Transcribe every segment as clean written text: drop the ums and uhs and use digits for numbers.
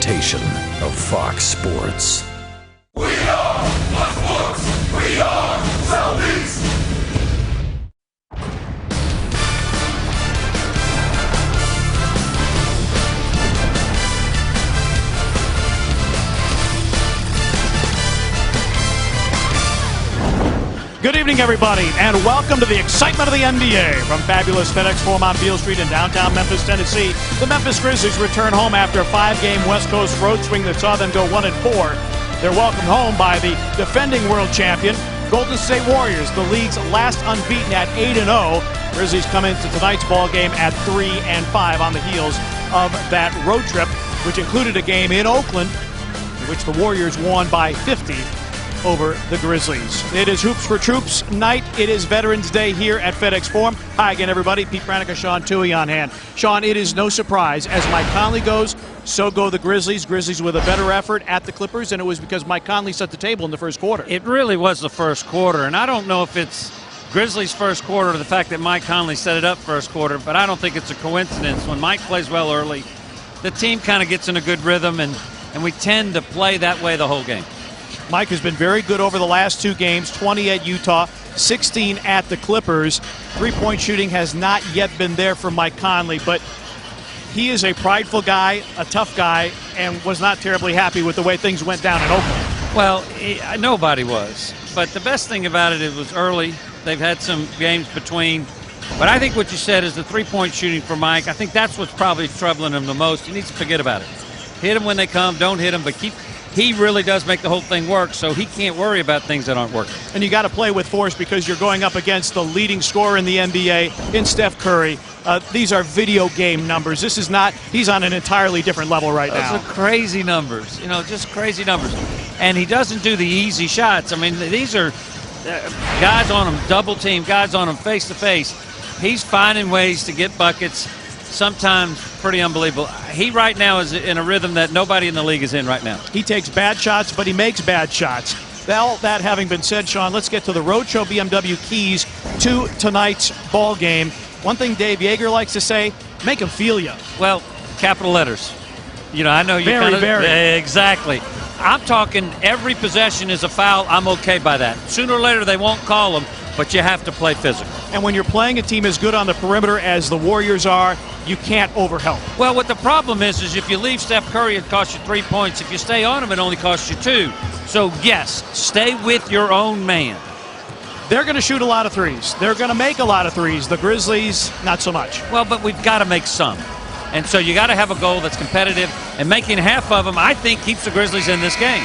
presentation of Fox Sports. We are Fox Sports. We are Southeast. Good evening, everybody, and welcome to the excitement of the NBA. From fabulous FedEx Forum on Beale Street in downtown Memphis, Tennessee, the Memphis Grizzlies return home after a 5-game West Coast road swing that saw them go 1-4. They're welcomed home by the defending world champion, Golden State Warriors, the league's last unbeaten at 8-0. Grizzlies come into tonight's ball game at 3-5 on the heels of that road trip, which included a game in Oakland, in which the Warriors won by 50. Over the Grizzlies. It is Hoops for Troops night. It is Veterans Day here at FedEx Forum. Hi again, everybody. Pete Pranica, Sean Toohey on hand. Sean, it is no surprise. As Mike Conley goes, so go the Grizzlies. Grizzlies with a better effort at the Clippers, and it was because Mike Conley set the table in the first quarter. It really was the first quarter, and I don't know if it's Grizzlies' first quarter or the fact that Mike Conley set it up first quarter, but I don't think it's a coincidence. When Mike plays well early, the team kind of gets in a good rhythm, and we tend to play that way the whole game. Mike has been very good over the last two games, 20 at Utah, 16 at the Clippers. Three-point shooting has not yet been there for Mike Conley, but he is a prideful guy, a tough guy, and was not terribly happy with the way things went down in Oakland. Well, nobody was. But the best thing about it, it was early. They've had some games between. But I think what you said is the three-point shooting for Mike. I think that's what's probably troubling him the most. He needs to forget about it. Hit them when they come, don't hit them, but he really does make the whole thing work, so he can't worry about things that aren't working. And you got to play with force because you're going up against the leading scorer in the NBA in Steph Curry. These are video game numbers. This is not, he's on an entirely different level right now. Those are crazy numbers, just crazy numbers. And he doesn't do the easy shots. I mean, these are guys on him, double team, guys on him face to face. He's finding ways to get buckets. Sometimes pretty unbelievable. He right now is in a rhythm that nobody in the league is in right now. He takes bad shots, but he makes bad shots. All that having been said, Sean, let's get to the Roadshow BMW keys to tonight's ball game. One thing Dave Yeager likes to say, make him feel you. Well, capital letters. I know you very. Exactly. I'm talking every possession is a foul. I'm okay by that. Sooner or later they won't call them, but you have to play physical. And when you're playing a team as good on the perimeter as the Warriors are, you can't overhelp. Well, what the problem is if you leave Steph Curry, it costs you 3 points. If you stay on him, it only costs you 2. So, yes, stay with your own man. They're going to shoot a lot of threes. They're going to make a lot of threes. The Grizzlies, not so much. Well, but we've got to make some. And so you got to have a goal that's competitive, and making half of them, I think, keeps the Grizzlies in this game.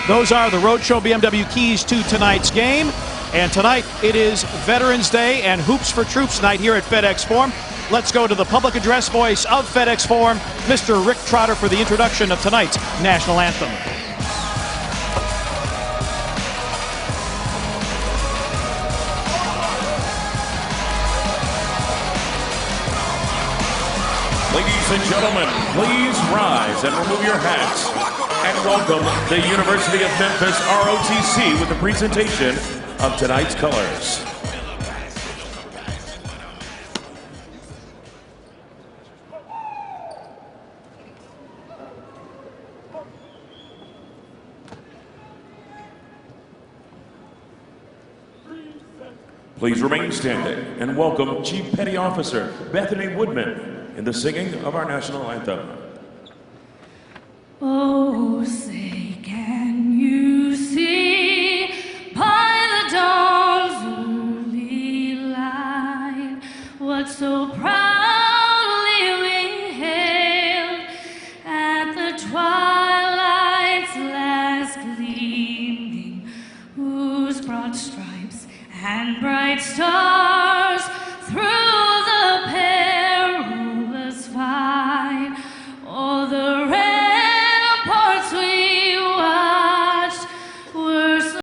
Those are the Roadshow BMW keys to tonight's game. And tonight it is Veterans Day and Hoops for Troops night here at FedEx Forum. Let's go to the public address voice of FedEx Forum, Mr. Rick Trotter, for the introduction of tonight's national anthem. Ladies and gentlemen, please rise and remove your hats. And welcome the University of Memphis ROTC with the presentation of tonight's colors. Please remain standing and welcome Chief Petty Officer Bethany Woodman in the singing of our national anthem. Oh, say, can you see by the dawn's early light what so proudly we hailed at the twilight's last gleaming, whose broad stripes and bright stars